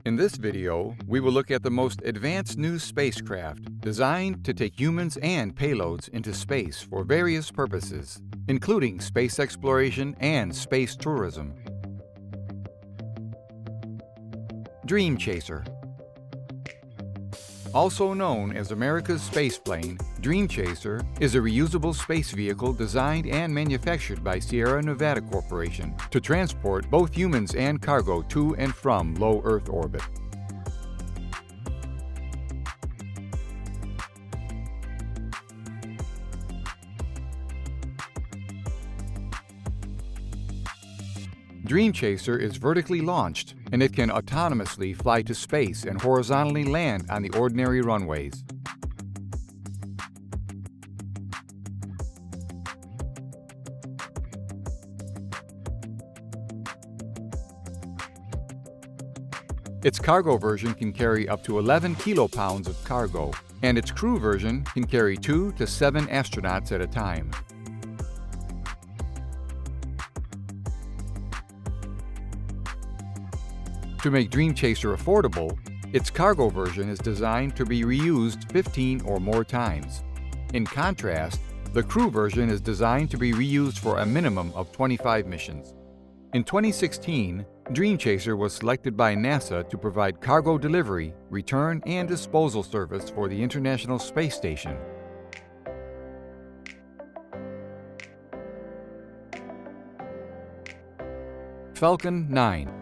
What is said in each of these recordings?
In this video, we will look at the most advanced new spacecraft designed to take humans and payloads into space for various purposes, including space exploration and space tourism. Dream Chaser. Also known as America's spaceplane, Dream Chaser is a reusable space vehicle designed and manufactured by Sierra Nevada Corporation to transport both humans and cargo to and from low Earth orbit. Dream Chaser is vertically launched, and it can autonomously fly to space and horizontally land on the ordinary runways. Its cargo version can carry up to 11 kilopounds of cargo, and its crew version can carry 2 to 7 astronauts at a time. To make Dream Chaser affordable, its cargo version is designed to be reused 15 or more times. In contrast, the crew version is designed to be reused for a minimum of 25 missions. In 2016, Dream Chaser was selected by NASA to provide cargo delivery, return, and disposal service for the International Space Station. Falcon 9.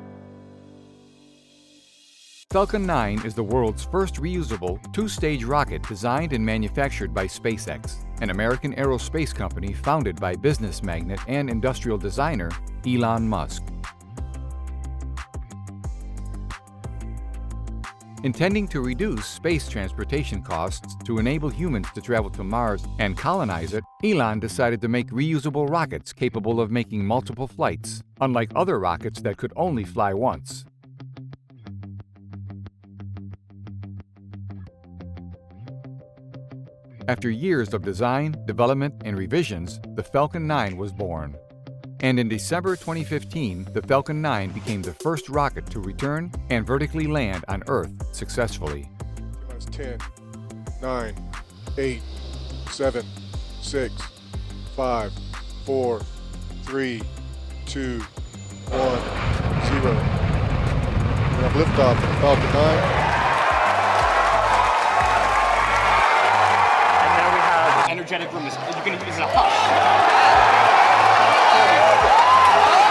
Falcon 9 is the world's first reusable, two-stage rocket designed and manufactured by SpaceX, an American aerospace company founded by business magnate and industrial designer Elon Musk. Intending to reduce space transportation costs to enable humans to travel to Mars and colonize it, Elon decided to make reusable rockets capable of making multiple flights, unlike other rockets that could only fly once. After years of design, development, and revisions, the Falcon 9 was born. And in December 2015, the Falcon 9 became the first rocket to return and vertically land on Earth successfully. 10, 9, 8, 7, 6, 5, 4, 3, 2, 1, 0. We have liftoff of the Falcon 9. Energetic room is you're going to use it a hub. Oh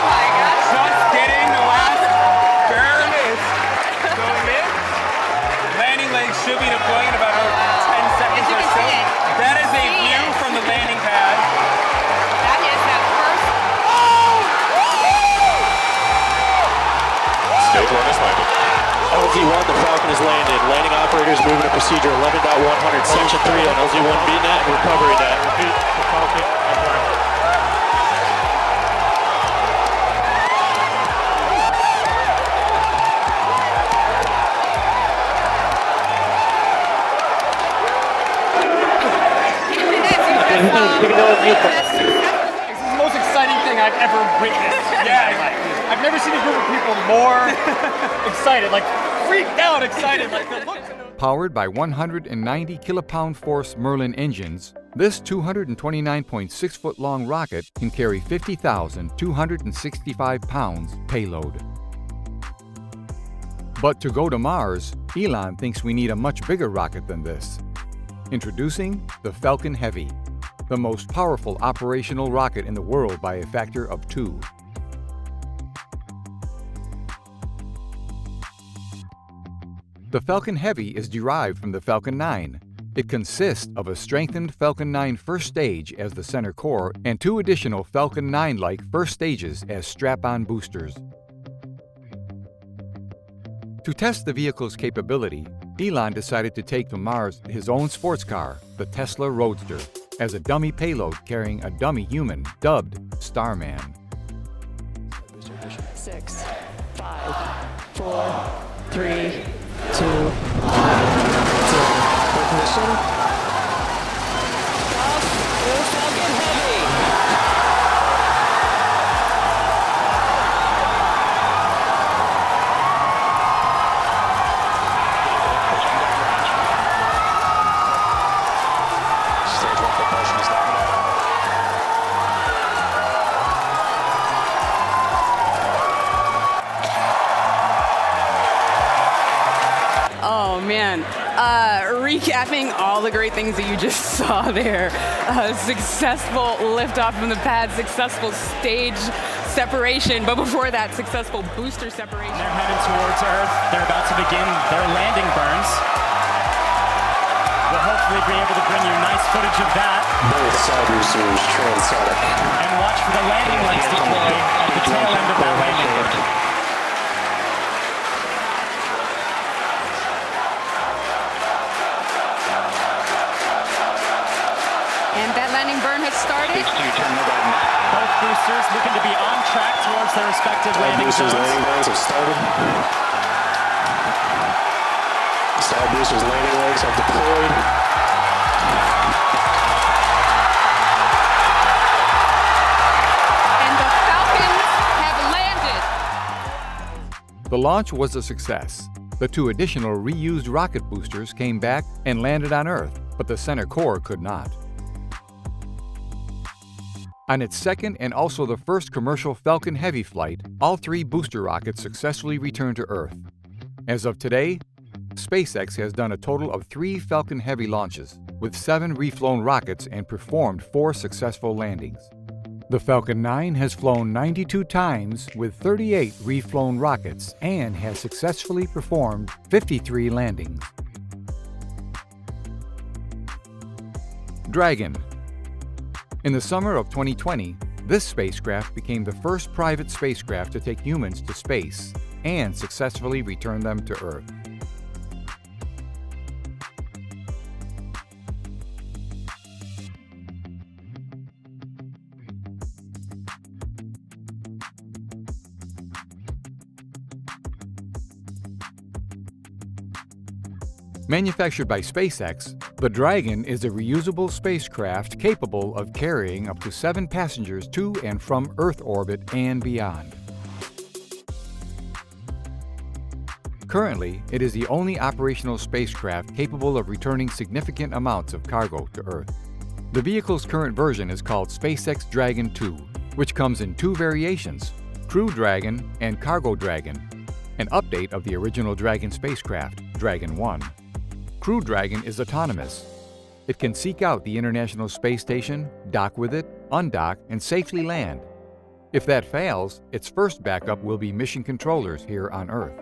my gosh. Just getting the last barely miss. Going in. Landing legs should be deploying in about 10 seconds or so. That is a view from the landing pad. That is that first. Stage 1 is landed. LZ-1, the Falcon is landed. Landing operators moving to procedure 11.100, section 3 on LZ-1 VNet and recovery net. Repeat, the Falcon is landed. This is the most exciting thing I've ever witnessed. Yeah, I've never seen a group of people more excited, like freaked out excited. Like the look. Powered by 190 kilopound force Merlin engines, this 229.6-foot-long rocket can carry 50,265 pounds payload. But to go to Mars, Elon thinks we need a much bigger rocket than this. Introducing the Falcon Heavy, the most powerful operational rocket in the world by a factor of 2. The Falcon Heavy is derived from the Falcon 9. It consists of a strengthened Falcon 9 first stage as the center core and 2 additional Falcon 9-like first stages as strap-on boosters. To test the vehicle's capability, Elon decided to take to Mars his own sports car, the Tesla Roadster, as a dummy payload carrying a dummy human dubbed Starman. 6, 5, 4, 3, 2, 1. Position. Falcon Heavy. man. Recapping all the great things that you just saw there. Successful liftoff from the pad, successful stage separation, but before that, successful booster separation. They're heading towards Earth. They're about to begin their landing burns. We'll hopefully be able to bring you nice footage of that. Both side boosters transonic. And watch for the landing legs deploy at the tail end of that landing burn. And that landing burn has started. Both boosters looking to be on track towards their respective landing Boosters' zones. landing burns have started. Side boosters' landing legs have deployed. And the Falcons have landed. The launch was a success. The 2 additional reused rocket boosters came back and landed on Earth, but the center core could not. On its second and also the first commercial Falcon Heavy flight, all 3 booster rockets successfully returned to Earth. As of today, SpaceX has done a total of 3 Falcon Heavy launches, with 7 reflown rockets and performed 4 successful landings. The Falcon 9 has flown 92 times with 38 reflown rockets and has successfully performed 53 landings. Dragon. In the summer of 2020, this spacecraft became the first private spacecraft to take humans to space and successfully return them to Earth. Manufactured by SpaceX, the Dragon is a reusable spacecraft capable of carrying up to 7 passengers to and from Earth orbit and beyond. Currently, it is the only operational spacecraft capable of returning significant amounts of cargo to Earth. The vehicle's current version is called SpaceX Dragon 2, which comes in 2 variations, Crew Dragon and Cargo Dragon, an update of the original Dragon spacecraft, Dragon 1. Crew Dragon is autonomous. It can seek out the International Space Station, dock with it, undock, and safely land. If that fails, its first backup will be mission controllers here on Earth.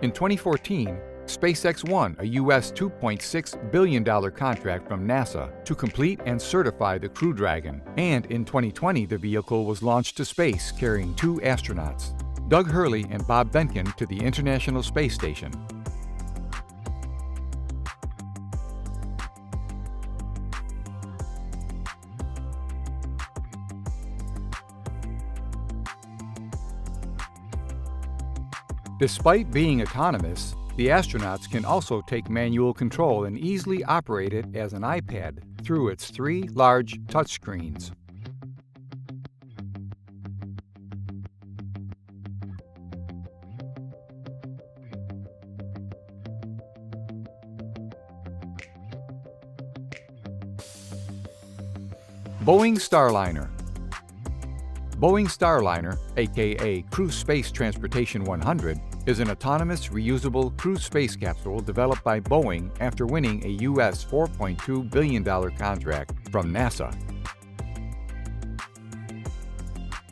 In 2014, SpaceX won a U.S. $2.6 billion contract from NASA to complete and certify the Crew Dragon, and in 2020 the vehicle was launched to space carrying 2 astronauts, Doug Hurley and Bob Behnken, to the International Space Station. Despite being autonomous, the astronauts can also take manual control and easily operate it as an iPad through its 3 large touchscreens. Boeing Starliner. Boeing Starliner, aka Crew Space Transportation 100, is an autonomous, reusable crew space capsule developed by Boeing after winning a U.S. $4.2 billion contract from NASA.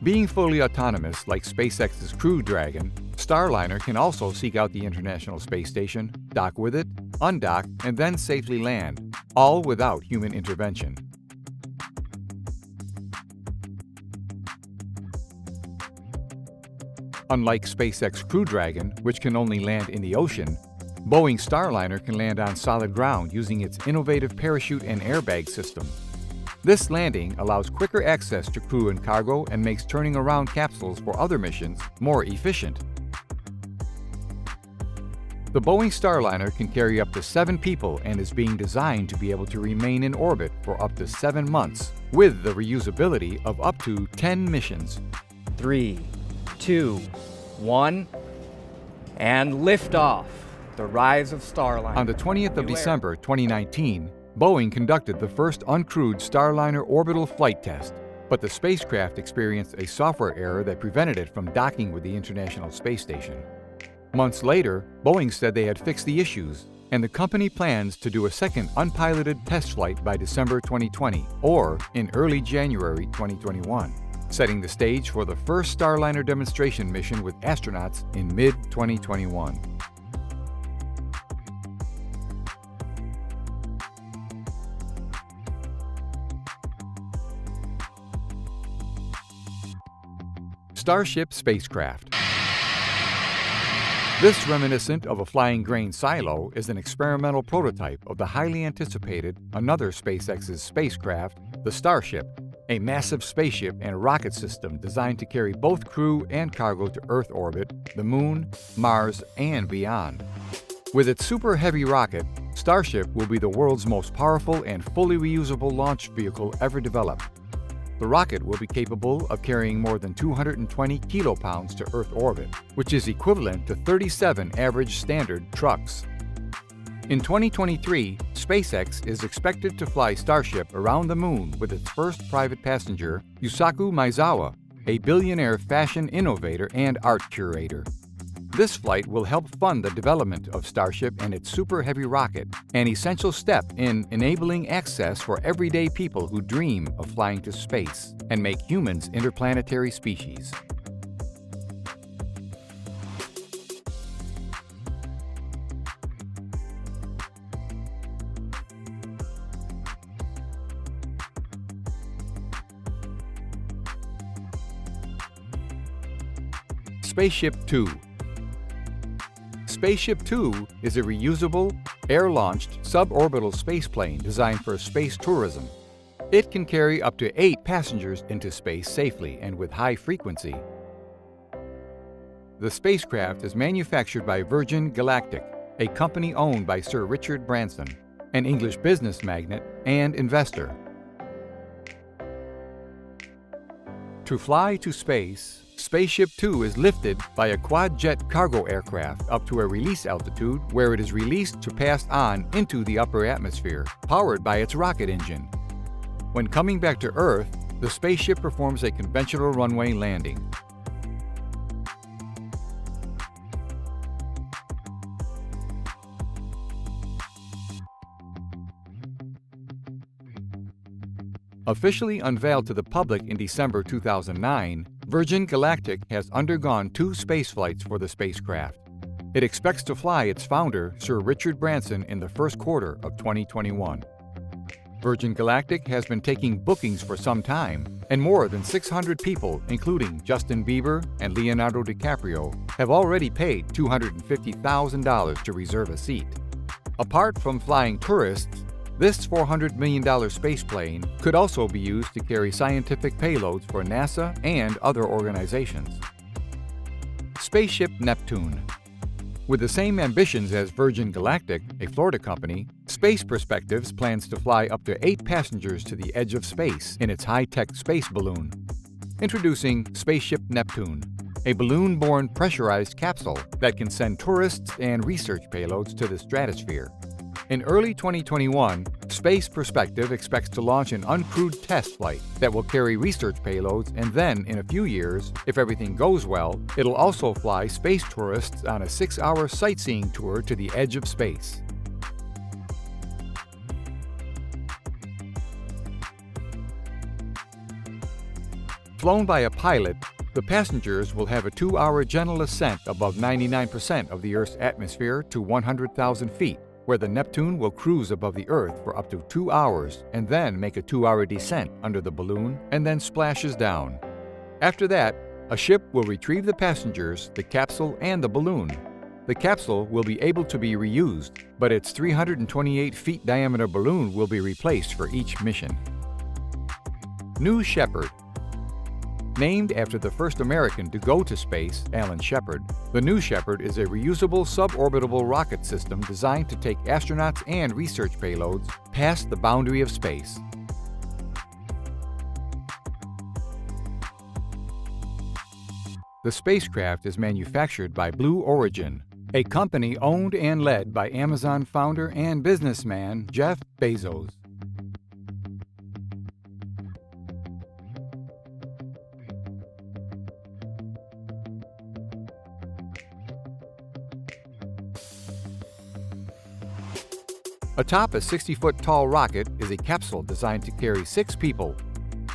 Being fully autonomous like SpaceX's Crew Dragon, Starliner can also seek out the International Space Station, dock with it, undock, and then safely land, all without human intervention. Unlike SpaceX Crew Dragon, which can only land in the ocean, Boeing Starliner can land on solid ground using its innovative parachute and airbag system. This landing allows quicker access to crew and cargo and makes turning around capsules for other missions more efficient. The Boeing Starliner can carry up to 7 people and is being designed to be able to remain in orbit for up to 7 months, with the reusability of up to 10 missions. 3, 2, 1, and liftoff. The rise of Starliner. On the 20th of December 2019, Boeing conducted the first uncrewed Starliner orbital flight test, but the spacecraft experienced a software error that prevented it from docking with the International Space Station. Months later, Boeing said they had fixed the issues, and the company plans to do a second unpiloted test flight by December 2020 or in early January 2021, setting the stage for the first Starliner demonstration mission with astronauts in mid-2021. Starship spacecraft. This, reminiscent of a flying grain silo, is an experimental prototype of the highly anticipated another SpaceX's spacecraft, the Starship, a massive spaceship and rocket system designed to carry both crew and cargo to Earth orbit, the Moon, Mars, and beyond. With its super heavy rocket, Starship will be the world's most powerful and fully reusable launch vehicle ever developed. The rocket will be capable of carrying more than 220 kilopounds to Earth orbit, which is equivalent to 37 average standard trucks. In 2023, SpaceX is expected to fly Starship around the Moon with its first private passenger, Yusaku Maezawa, a billionaire fashion innovator and art curator. This flight will help fund the development of Starship and its super heavy rocket, an essential step in enabling access for everyday people who dream of flying to space and make humans interplanetary species. Spaceship Two. Spaceship Two is a reusable, air-launched suborbital spaceplane designed for space tourism. It can carry up to 8 passengers into space safely and with high frequency. The spacecraft is manufactured by Virgin Galactic, a company owned by Sir Richard Branson, an English business magnate and investor. To fly to space, Spaceship Two is lifted by a quad-jet cargo aircraft up to a release altitude where it is released to pass on into the upper atmosphere, powered by its rocket engine. When coming back to Earth, the spaceship performs a conventional runway landing. Officially unveiled to the public in December 2009, Virgin Galactic has undergone 2 spaceflights for the spacecraft. It expects to fly its founder, Sir Richard Branson, in the first quarter of 2021. Virgin Galactic has been taking bookings for some time, and more than 600 people, including Justin Bieber and Leonardo DiCaprio, have already paid $250,000 to reserve a seat. Apart from flying tourists, this $400 million spaceplane could also be used to carry scientific payloads for NASA and other organizations. Spaceship Neptune. With the same ambitions as Virgin Galactic, a Florida company, Space Perspectives plans to fly up to 8 passengers to the edge of space in its high-tech space balloon. Introducing Spaceship Neptune, a balloon-borne pressurized capsule that can send tourists and research payloads to the stratosphere. In early 2021, Space Perspective expects to launch an uncrewed test flight that will carry research payloads, and then, in a few years, if everything goes well, it'll also fly space tourists on a 6-hour sightseeing tour to the edge of space. Flown by a pilot, the passengers will have a 2-hour gentle ascent above 99% of the Earth's atmosphere to 100,000 feet, where the Neptune will cruise above the Earth for up to 2 hours and then make a 2-hour descent under the balloon and then splashes down. After that, a ship will retrieve the passengers, the capsule, and the balloon. The capsule will be able to be reused, but its 328 feet diameter balloon will be replaced for each mission. New Shepard. Named after the first American to go to space, Alan Shepard, the New Shepard is a reusable suborbitable rocket system designed to take astronauts and research payloads past the boundary of space. The spacecraft is manufactured by Blue Origin, a company owned and led by Amazon founder and businessman Jeff Bezos. Atop a 60-foot tall rocket is a capsule designed to carry 6 people.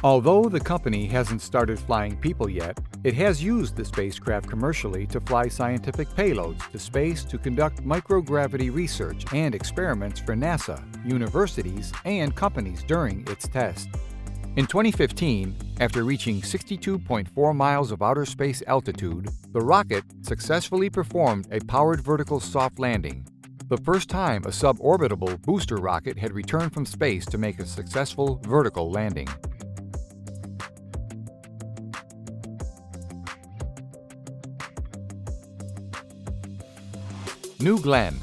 Although the company hasn't started flying people yet, it has used the spacecraft commercially to fly scientific payloads to space to conduct microgravity research and experiments for NASA, universities, and companies during its test. In 2015, after reaching 62.4 miles of outer space altitude, the rocket successfully performed a powered vertical soft landing, the first time a suborbitable booster rocket had returned from space to make a successful vertical landing. New Glenn.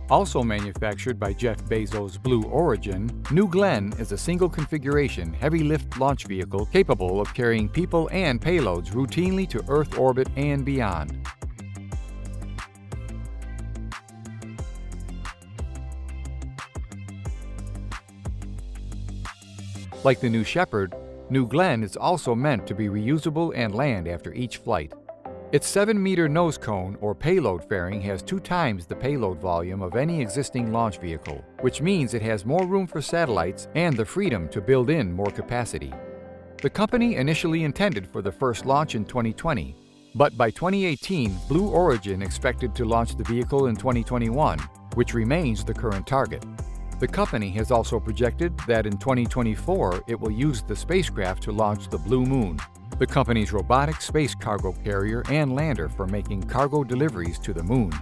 Also manufactured by Jeff Bezos' Blue Origin, New Glenn is a single-configuration, heavy-lift launch vehicle capable of carrying people and payloads routinely to Earth orbit and beyond. Like the New Shepard, New Glenn is also meant to be reusable and land after each flight. Its 7-meter nose cone or payload fairing has 2 times the payload volume of any existing launch vehicle, which means it has more room for satellites and the freedom to build in more capacity. The company initially intended for the first launch in 2020, but by 2018, Blue Origin expected to launch the vehicle in 2021, which remains the current target. The company has also projected that in 2024 it will use the spacecraft to launch the Blue Moon, the company's robotic space cargo carrier and lander for making cargo deliveries to the Moon.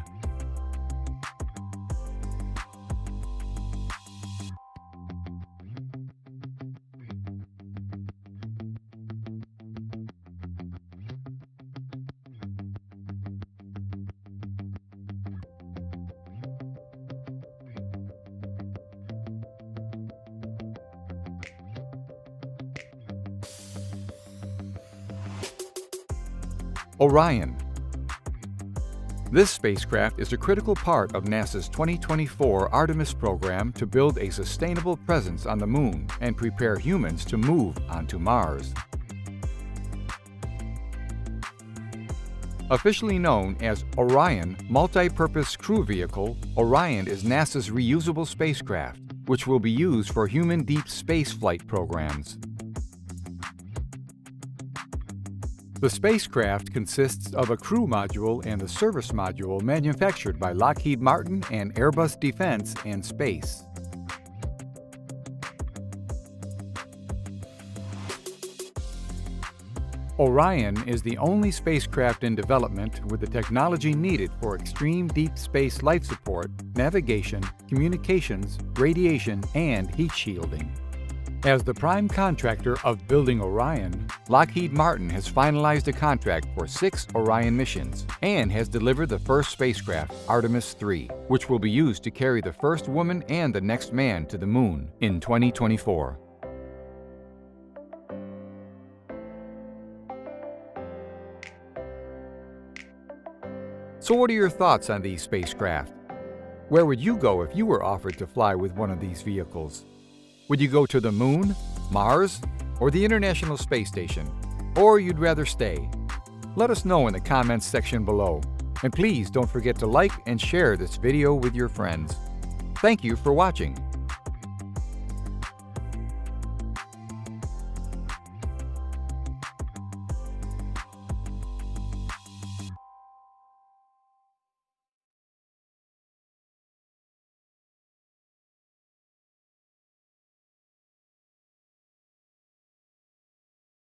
Orion. This spacecraft is a critical part of NASA's 2024 Artemis program to build a sustainable presence on the Moon and prepare humans to move onto Mars. Officially known as Orion Multi-Purpose Crew Vehicle, Orion is NASA's reusable spacecraft, which will be used for human deep space flight programs. The spacecraft consists of a crew module and a service module manufactured by Lockheed Martin and Airbus Defence and Space. Orion is the only spacecraft in development with the technology needed for extreme deep space life support, navigation, communications, radiation, and heat shielding. As the prime contractor of building Orion, Lockheed Martin has finalized a contract for 6 Orion missions and has delivered the first spacecraft, Artemis III, which will be used to carry the first woman and the next man to the Moon in 2024. So what are your thoughts on these spacecraft? Where would you go if you were offered to fly with one of these vehicles? Would you go to the Moon, Mars, or the International Space Station? Or you'd rather stay? Let us know in the comments section below. And please don't forget to like and share this video with your friends. Thank you for watching.